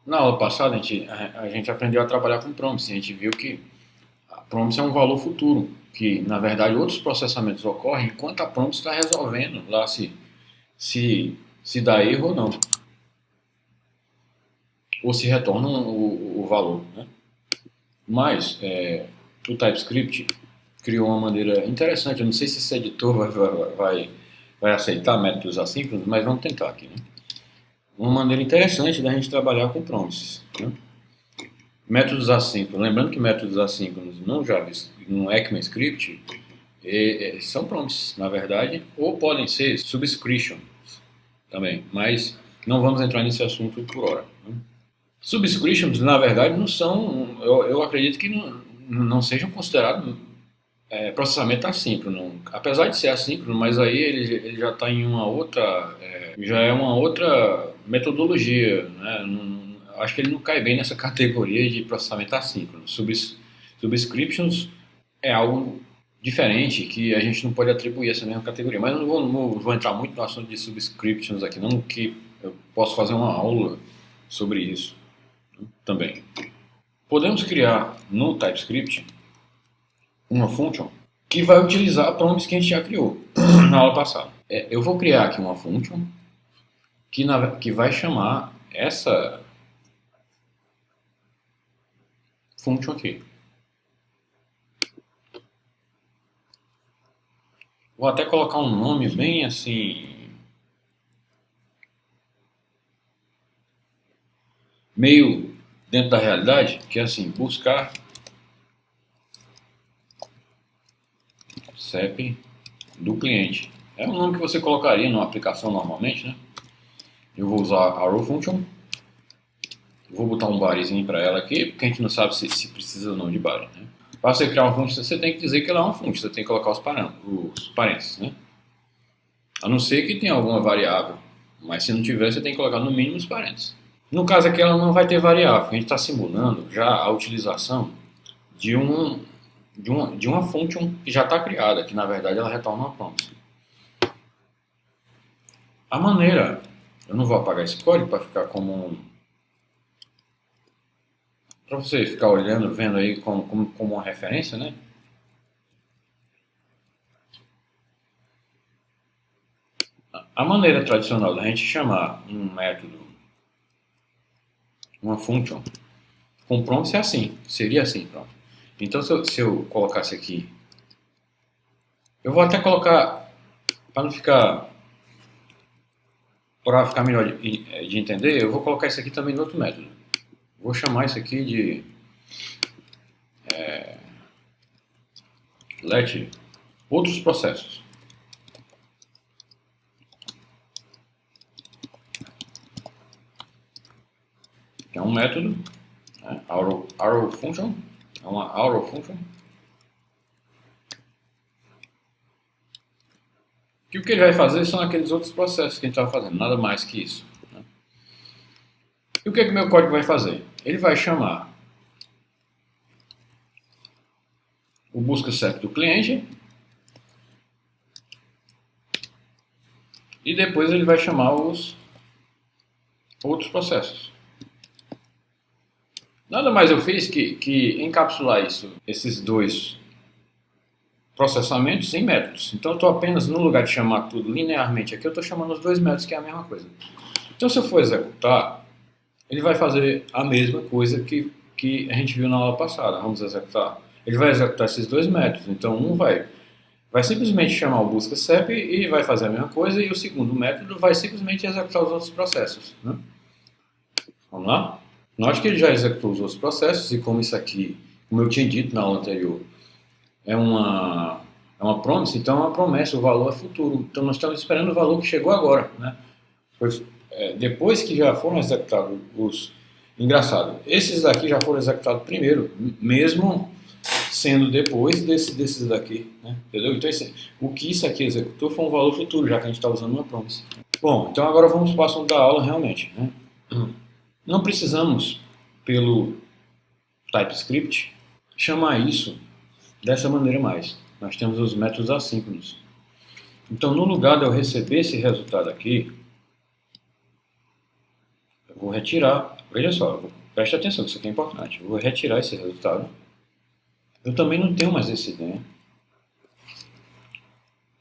Na aula passada, a gente aprendeu a trabalhar com prompts. A gente viu que a prompts é um valor futuro, que na verdade outros processamentos ocorrem enquanto a prompt está resolvendo lá se, se dá erro ou não, ou se retorna o valor. Né? Mas o TypeScript criou uma maneira interessante. Eu não sei se esse editor vai aceitar métodos assíncronos, mas vamos tentar aqui. Né? Uma maneira interessante da gente trabalhar com prompts. Né? Métodos assíncronos. Lembrando que métodos assíncronos no Java, no ECMAScript, são prompts, na verdade, ou podem ser subscriptions também, mas não vamos entrar nesse assunto por hora. Né? Subscriptions, na verdade, não são, eu acredito que não sejam considerados processamento assíncrono. Apesar de ser assíncrono, mas aí ele já está em uma outra, já é uma outra metodologia, né? Acho que ele não cai bem nessa categoria de processamento assíncrono. Subscriptions é algo diferente que a gente não pode atribuir essa mesma categoria. Mas eu não vou entrar muito no assunto de subscriptions aqui, não, que eu posso fazer uma aula sobre isso também. Podemos criar no TypeScript uma function que vai utilizar prompts que a gente já criou na aula passada. Eu vou criar aqui uma function que vai chamar essa function aqui. Vou até colocar um nome bem assim, meio dentro da realidade, que é assim, buscar CEP do cliente. É um nome que você colocaria numa aplicação normalmente, né? Eu vou usar a arrow function. Vou botar um bodyzinho para ela aqui, porque a gente não sabe se precisa ou não de body. Né? Para você criar uma função, você tem que dizer que ela é uma função. Você tem que colocar os parênteses. Né? A não ser que tenha alguma variável. Mas se não tiver, você tem que colocar no mínimo os parênteses. No caso aqui, ela não vai ter variável. A gente está simulando já a utilização de, de uma function que já está criada, que na verdade ela retorna uma prompt. A maneira, eu não vou apagar esse código para ficar como para você ficar olhando, vendo aí como uma referência, né? A maneira tradicional da gente chamar um método, uma function, com prompt é assim, seria assim, pronto. Então se eu colocasse aqui, eu vou até colocar, para não ficar, para ficar melhor de entender, eu vou colocar isso aqui também no outro método. Vou chamar isso aqui de let outros processos. Que é um método, né? Arrow function, é uma arrow function. Que o que ele vai fazer são aqueles outros processos que a gente estava fazendo, nada mais que isso. Né? E o que o meu código vai fazer? Ele vai chamar o busca CEP do cliente e depois ele vai chamar os outros processos. Nada mais eu fiz que encapsular isso, esses dois processamentos em métodos. Então eu estou apenas, no lugar de chamar tudo linearmente aqui, eu estou chamando os dois métodos, que é a mesma coisa. Então se eu for executar, ele vai fazer a mesma coisa que a gente viu na aula passada. Vamos executar. Ele vai executar esses dois métodos. Então um vai simplesmente chamar o busca CEP e vai fazer a mesma coisa, e o segundo método vai simplesmente executar os outros processos. Né? Vamos lá? Note que ele já executou os outros processos, e como isso aqui, como eu tinha dito na aula anterior, é uma promise, então é uma promessa, o valor é futuro. Então nós estamos esperando o valor que chegou agora. Né? Depois que já foram executados os... Engraçado, esses daqui já foram executados primeiro, mesmo sendo depois desses daqui. Né? Entendeu? Então o que isso aqui executou foi um valor futuro, já que a gente está usando uma promise. Bom, então agora vamos para o assunto da aula realmente. Né? Não precisamos, pelo TypeScript, chamar isso dessa maneira mais. Nós temos os métodos assíncronos. Então, no lugar de eu receber esse resultado aqui, eu vou retirar, veja só, preste atenção, isso aqui é importante. Eu vou retirar esse resultado. Eu também não tenho mais esse DEM.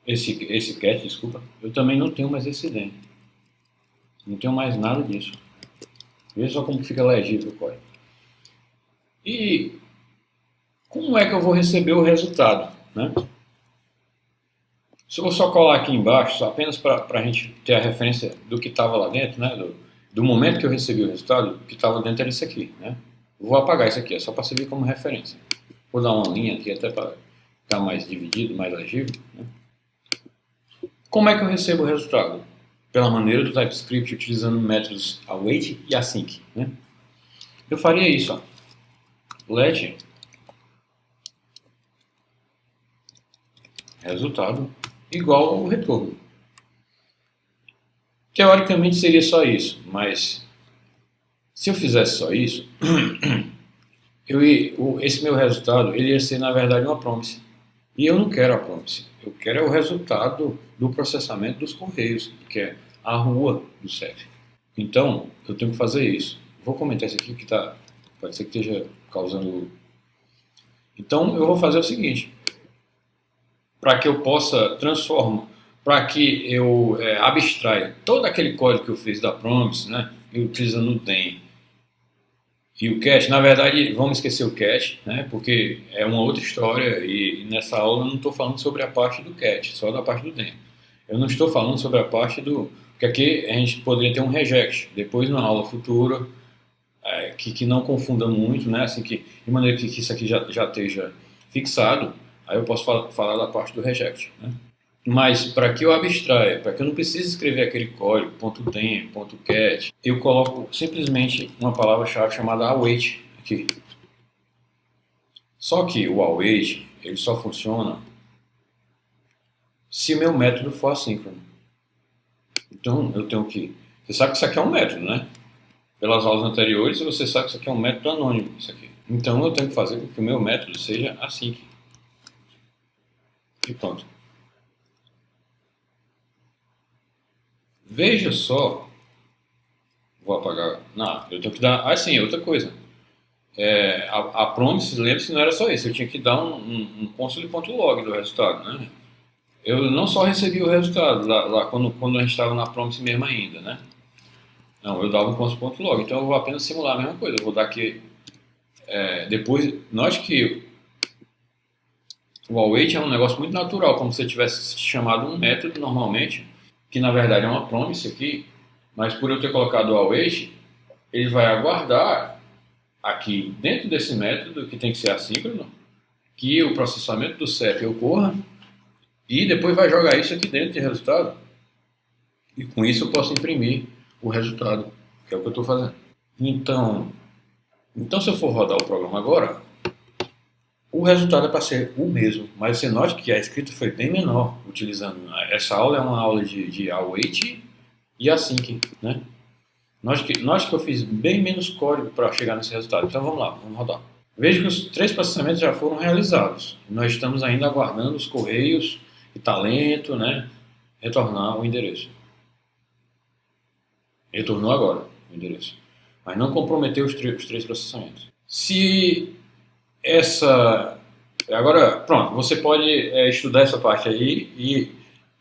Esse cat, desculpa. Eu também não tenho mais esse DEM. Não tenho mais nada disso. Veja só como fica legível o código. E como é que eu vou receber o resultado, né? Se eu só colar aqui embaixo, só apenas para a gente ter a referência do que estava lá dentro, né? Do momento que eu recebi o resultado, o que estava dentro era isso aqui, né? Eu vou apagar isso aqui, é só para servir como referência. Vou dar uma linha aqui até para ficar mais dividido, mais legível, né? Como é que eu recebo o resultado? Pela maneira do TypeScript, utilizando métodos await e async, né? Eu faria isso, ó. Let resultado igual ao retorno. Teoricamente seria só isso, mas se eu fizesse só isso, esse meu resultado ele ia ser na verdade uma promise. E eu não quero a promise, eu quero o resultado do processamento dos correios, que é a rua do CEP. Então, eu tenho que fazer isso. Vou comentar isso aqui que pode ser que esteja causando... Então, eu vou fazer o seguinte, para que eu possa transformar, para que eu abstraia todo aquele código que eu fiz da promise, né, utilizando o DEM e o cache. Na verdade, vamos esquecer o cache, né, porque é uma outra história e nessa aula eu não estou falando sobre a parte do cache, só da parte do DEM. Eu não estou falando sobre a parte do... Porque aqui a gente poderia ter um reject, depois na aula futura, que não confunda muito, né, assim, de maneira que isso aqui já esteja fixado, aí eu posso falar da parte do reject, né? Mas para que eu abstraia, para que eu não precise escrever aquele código, .dem, .cat, eu coloco simplesmente uma palavra-chave chamada await aqui. Só que o await, ele só funciona se meu método for assíncrono. Então eu tenho que... Você sabe que isso aqui é um método, né? Pelas aulas anteriores você sabe que isso aqui é um método anônimo. Isso aqui. Então eu tenho que fazer com que o meu método seja async. E pronto. Veja só, vou apagar, não, eu tenho que dar, sim, outra coisa, a promise, lembre-se, não era só isso, eu tinha que dar um console.log do resultado, né? Eu não só recebi o resultado lá quando a gente estava na promise mesmo ainda, né? Não, eu dava um console.log, então eu vou apenas simular a mesma coisa, eu vou dar aqui, depois, note que o await é um negócio muito natural, como se você tivesse chamado um método normalmente, que na verdade é uma promise aqui, mas por eu ter colocado o await, ele vai aguardar aqui dentro desse método, que tem que ser assíncrono, que o processamento do CEP ocorra, e depois vai jogar isso aqui dentro de resultado, e com isso eu posso imprimir o resultado, que é o que eu estou fazendo. Então, se eu for rodar o programa agora, o resultado é para ser o mesmo, mas você note que a escrita foi bem menor, utilizando... Essa aula é uma aula de await e async, né? Note que eu fiz bem menos código para chegar nesse resultado. Então vamos lá, vamos rodar. Veja que os 3 processamentos já foram realizados. Nós estamos ainda aguardando os correios e talento, né, retornar o endereço. Retornou agora o endereço, mas não comprometeu os 3 processamentos. Se essa... Agora, pronto, você pode estudar essa parte aí e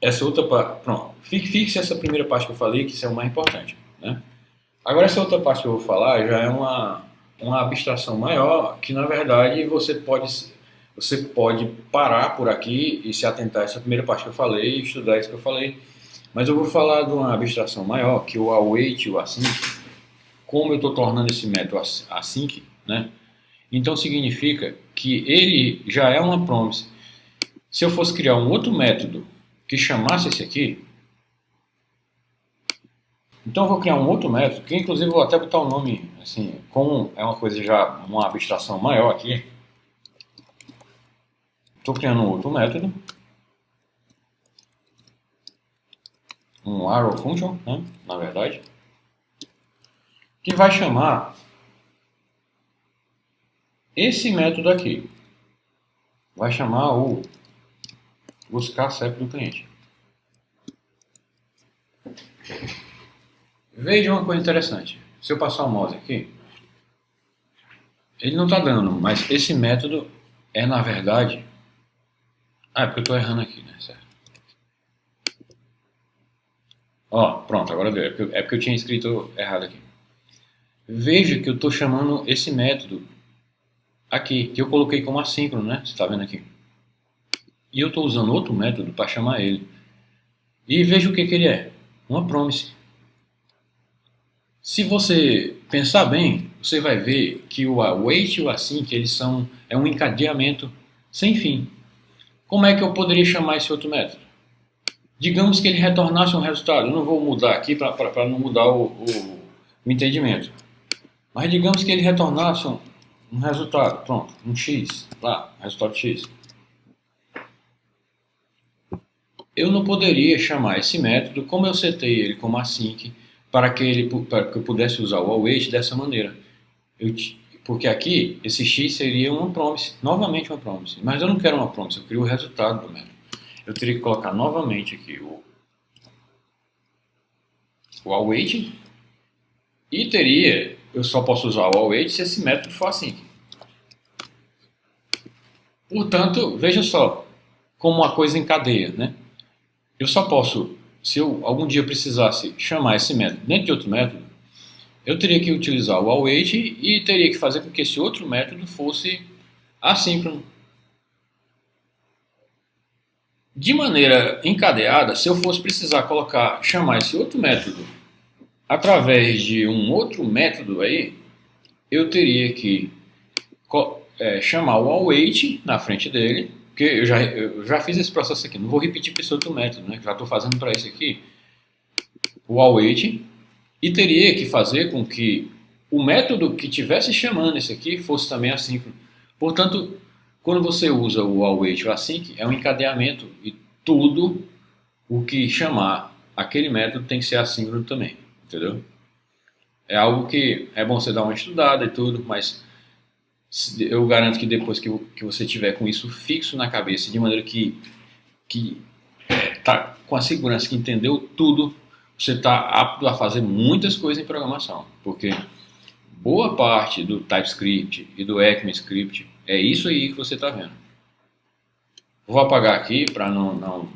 essa outra parte... Pronto, fixe essa primeira parte que eu falei, que isso é o mais importante, né? Agora, essa outra parte que eu vou falar já é uma abstração maior, que na verdade você pode parar por aqui e se atentar a essa primeira parte que eu falei e estudar isso que eu falei. Mas eu vou falar de uma abstração maior, que o await e o async, como eu estou tornando esse método async, né? Então significa que ele já é uma promise. Se eu fosse criar um outro método que chamasse esse aqui, então eu vou criar um outro método, que inclusive eu vou até botar o nome, assim, como é uma coisa já, uma abstração maior aqui. Estou criando um outro método, um arrow function, né, na verdade, que vai chamar esse método aqui. Vai chamar o buscar CEP do cliente. Veja uma coisa interessante. Se eu passar o mouse aqui, ele não está dando, mas esse método é, na verdade... Ah, é porque eu estou errando aqui, né? Certo. Ó, pronto, agora deu. É porque eu tinha escrito errado aqui. Veja que eu estou chamando esse método aqui, que eu coloquei como assíncrono, né? Você está vendo aqui. E eu estou usando outro método para chamar ele. E veja o que ele é. Uma promise. Se você pensar bem, você vai ver que o await e o async, é um encadeamento sem fim. Como é que eu poderia chamar esse outro método? Digamos que ele retornasse um resultado. Eu não vou mudar aqui para não mudar o entendimento. Mas digamos que ele retornasse um resultado. Pronto, um X. Lá, resultado X. Eu não poderia chamar esse método, como eu setei ele como async, para que eu pudesse usar o await dessa maneira. Porque aqui, esse X seria uma promise, novamente uma promise. Mas eu não quero uma promise, eu queria o resultado do método. Eu teria que colocar novamente aqui o await e eu só posso usar o await se esse método for async. Portanto, veja só como uma coisa encadeia, né? Eu só posso, se eu algum dia precisasse chamar esse método dentro de outro método, eu teria que utilizar o await e teria que fazer com que esse outro método fosse assíncrono. De maneira encadeada, se eu fosse precisar chamar esse outro método através de um outro método aí, eu teria que chamar o await na frente dele, porque eu já fiz esse processo aqui, não vou repetir para esse outro método, né? Já estou fazendo para esse aqui, o await, e teria que fazer com que o método que estivesse chamando esse aqui fosse também assíncrono. Portanto, quando você usa o await ou async, é um encadeamento e tudo o que chamar aquele método tem que ser assíncrono também, entendeu? É algo que é bom você dar uma estudada e tudo, mas eu garanto que depois que você tiver com isso fixo na cabeça, de maneira que tá com a segurança que entendeu tudo, você está apto a fazer muitas coisas em programação, porque boa parte do TypeScript e do ECMAScript é isso aí que você está vendo. Vou apagar aqui para não...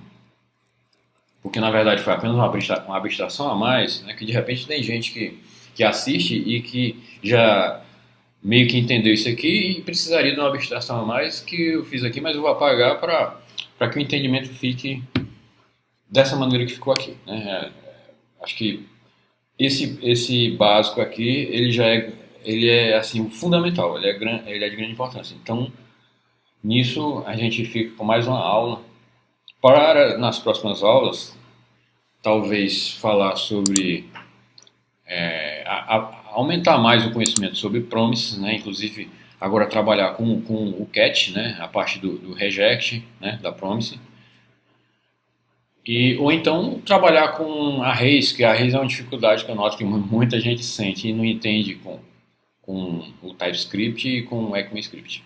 Porque na verdade foi apenas uma abstração a mais, né, que de repente tem gente que assiste e que já meio que entendeu isso aqui e precisaria de uma abstração a mais que eu fiz aqui, mas eu vou apagar para que o entendimento fique dessa maneira que ficou aqui, né? Acho que esse básico aqui, ele é assim, fundamental, ele é de grande importância. Então, nisso a gente fica com mais uma aula. Para nas próximas aulas, talvez falar sobre aumentar mais o conhecimento sobre promises, né? Inclusive agora trabalhar com o catch, né? A parte do reject, né? Da promise. Ou então trabalhar com arrays, que arrays é uma dificuldade que eu noto que muita gente sente e não entende com o TypeScript e com o ECMAScript.